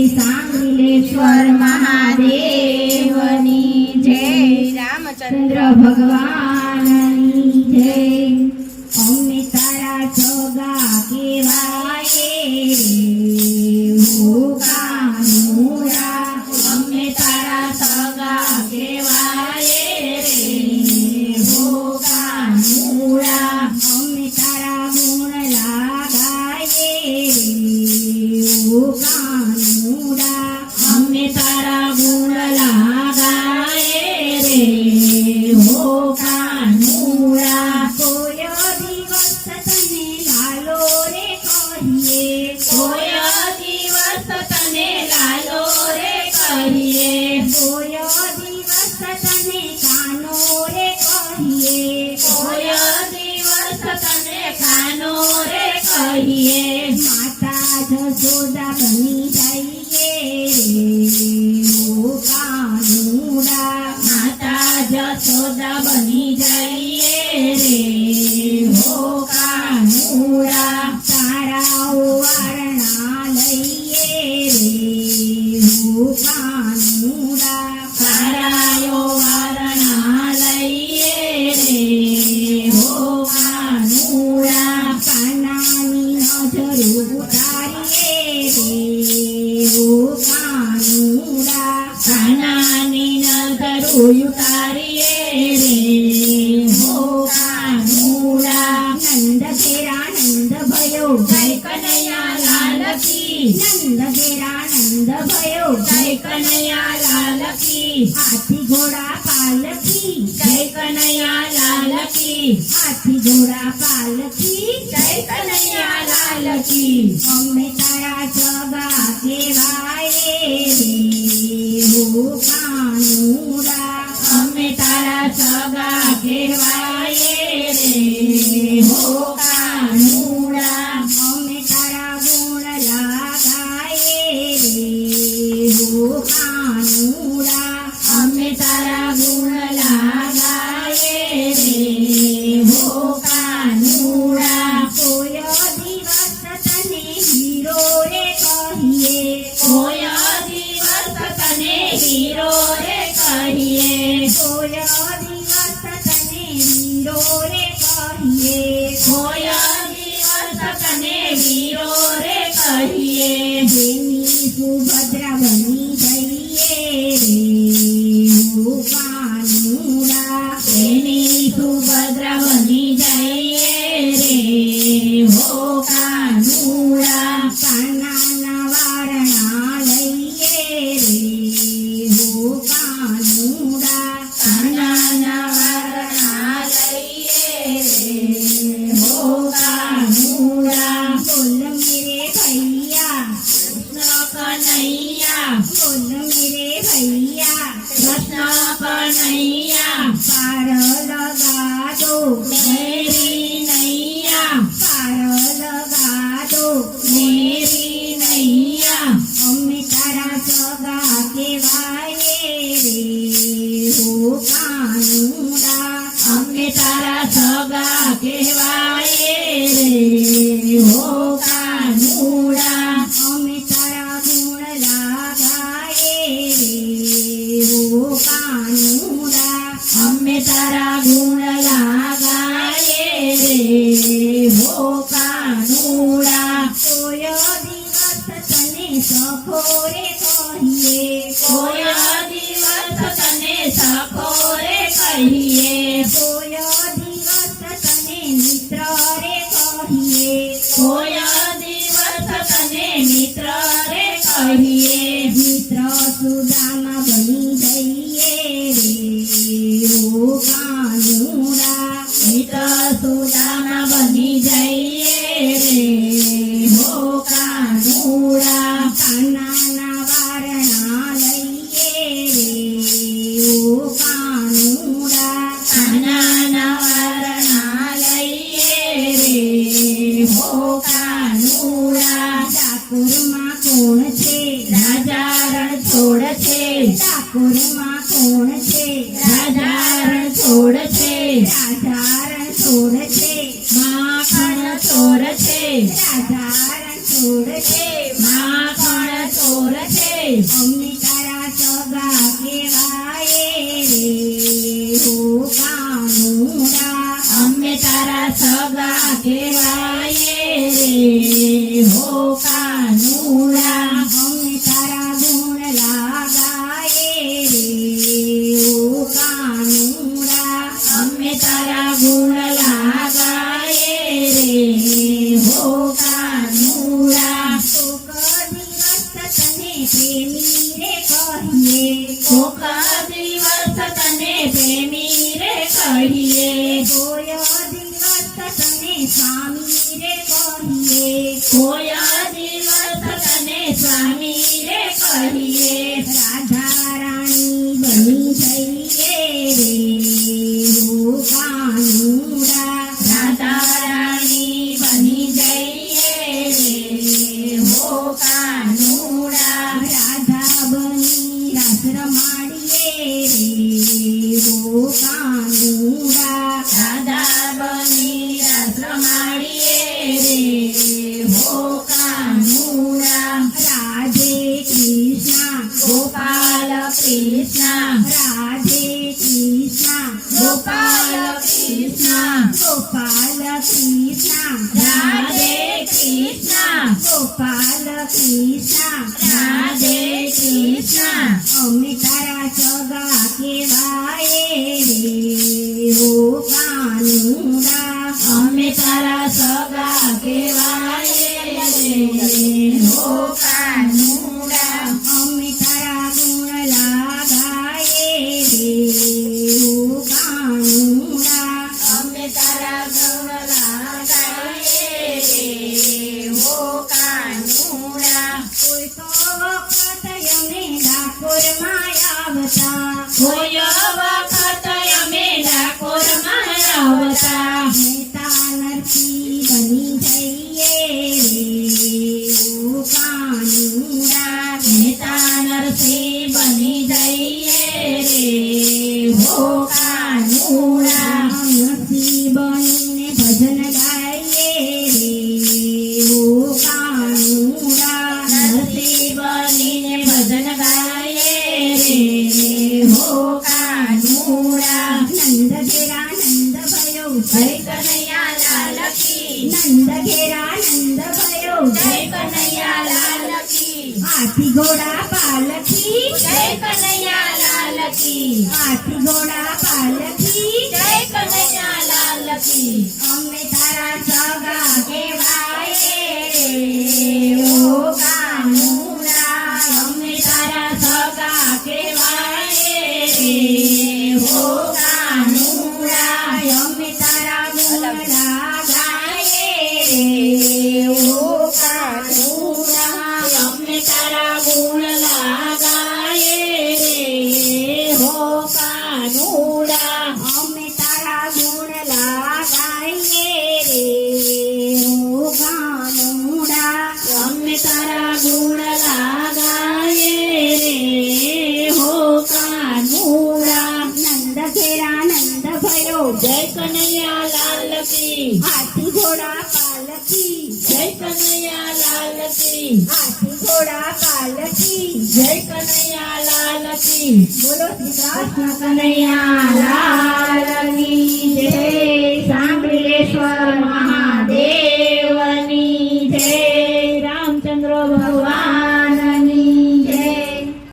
सांगलेश्वर महादेवनी जय रामचंद्र भगवाननी जय अम्मे तारा सोगा केवाये हो कानुरा अम्मे तारा सोगा केवाये हो कानुरा अम्मे तारा गुण लागाये हो कानुरा अम्मे तारा गुण लागाये रे हो कानुरा कोय दिवस तने लालो रे कहिए कोय दिवस तने लालो रे कहिए कोय दिवस तने कानो रे कहिए कोय दिवस तने कानो रे कहिए माता जसोदा बनी जाइए हो कानुरा माता जसोदा बनी जाइए रे हो कानुरा तारा वारणा लइए रे हो कानुरा तारायो वारणा लइए रे हो कानुरा कानानी नजर उतारिए रे हो कानुरा कानानी नजर उतारिए रे हो कानुरा नंद घेरा नंद भयो जय कन्हैया लाल की नंद घेरा नंद भयो जय कन्हैया लाल की हाथी घोड़ा पालकी जय कन्हैया लाल की हाथी घोड़ा पालकी जय कन्हैया लाल की अम्मे तारा जगा केवाये रे हो कानुरा अम्मे तारा जगा केवाये रे हो कानुरा अम्मे तारा गुण लागाये रे हो कानुरा अम्मे तारा गुण लागाये रे हो कानुरा कोय दिवस तने हीरो रे कहिए कोय दिवस तने हीरो रे कहिए कोय दिवस तने हीरो रे कहिए कोय दिवस तने हीरो रे कहिए देवी सुभद्रा बनी जाइए रे हो कानुरा देवी सुभद्रा बनी जाइए रे हो कानुरा कानाना वारणा लइए रे हो कानुरा कानाना वारणा लइए रे हो कानुरा बोल मेरे भैया कृष्ण कन्हैया बोल मेरे भैया कृष्ण कन्हैया पार लगा दो मेरी नैया पार लगा दो मेरी नैया अम्मे तारा जगा केवाये रे हो कानुरा अम्मे तारा जगा केवाये रे हो कानुरा अम्मे तारा गुण लागाये रे हो कानुरा अम्मे तारा गुण लागाये रे हो कानुरा कोय दिवस तने सखो रे कहिए कोय दिवस तने सखो रे कहिए कोय दिवस तने मित्र रे कहिए कोय दिवस तने मित्र रे कहिए मित्र सुदामा बनी जाइए रे हो कानुरा मित्र सुदामा बनी जाइए रे हो कानुरा कानाना वारणा लइए रे हो कानुरा कानाना वारणा लइए रे हो कानुरा ठाकुर માં કોણ છે રાજા રણછોડ છે ઠાકુર માં કોણ છે રાજા રણછોડ છે રાજા રણછોડ છે માખણ ચોર છે રાજા છોડ છે, માખણ ચોર છે, અમને તારા સગા કહેવાય રે હો કાનુડા. અમે તારા સગા કહેવાય રે હો કાનુડા. અમે તારા ગુણ લાગાય રે હો કાનુડા. અમે તારા ગુણ લાગાય રે હો કાનુડા. કોક દિવસ તને પ્રેમી રે કહીએ, કોક દિવસ તને પ્રેમી રે કહીએ, કોઈ દિવસ તને સ્વામી રે કહીએ. કોઈ દિવસ તને સ્વામી રે કહીએ. રાધા રાણી બની જઈએ રે હો કાનુડા. રાધા રાણી બની જઈએ રે હો કાનુડા. રાધા બની રાસ રમાડીએ રે હો કાનુડા. રાધા બની રાસ રમાડીએ રે હો કાનુડા. રાધે કૃષ્ણ ગોપાલ કૃષ્ણ, રાધે કૃષ્ણ ગોપાલ કૃષ્ણ, ગોપાલ કૃષ્ણ રાધે કૃષ્ણ, ગોપાલ કૃષ્ણ રાધે કૃષ્ણ. અમે તારા સગા કહેવાય રે હો કાનુડા. અમે તારા સગા કહેવાય રે હો કાનુડા. અમે તારા ગુણ લાગાય રે હો કાનુડા. અમે તારા ગુણ લાગાય રે હો કાનુડા. કોઈ તો વખત અમે ડાકોરમાં આવતા, કોઈ વખત અમે ડાકોરમાં આવતા, મહેતા નરસિંહ બની જઈએ રે હો કાનુડા. મહેતા નરસિંહ બની જઈએ રે હો કાનુડા. નરસિંહ બનીને ભજન ગાઈએ રે હો કાનુડા. નરસિંહ બનીને ભજન ગાઈએ રે હો કાનુડા. નંદ ઘેરા નંદ ભયો જય કનૈયા લાલ કી, નંદ ઘેરા નંદ ભયો જય કનૈયા લાલ કી, હાથી ઘોડા પાલખી, જય કનૈયા લાલ કી, હાથી ઘોડા પાલખી. જય કનૈયા લાલ કી. અમે તારા સગા કહેવાય રે હો કાનુડા. અમે તારા સગા કહેવાય રે હો કાનુડા. અમે તારા ગુણ લાગાય રે હો કાનુડા. અમે તારા ગુણ લાગાય રે હો કાનુડા. અમે તારા ગુણ લાગાય રે હો કાનુડા. અમે તારા ગુણ લાગાય રે હો કાનુડા. નંદ ઘેરા નંદ ભયો જય કનૈયા લાલ કી, હાથી ઘોડા પાલખી, જય કનૈયા લાલ કી, હાથી ઘોડા પાલખી. જય કનૈયા લાલ કી. બોલો શ્રી કૃષ્ણ કનૈયા લાલ કી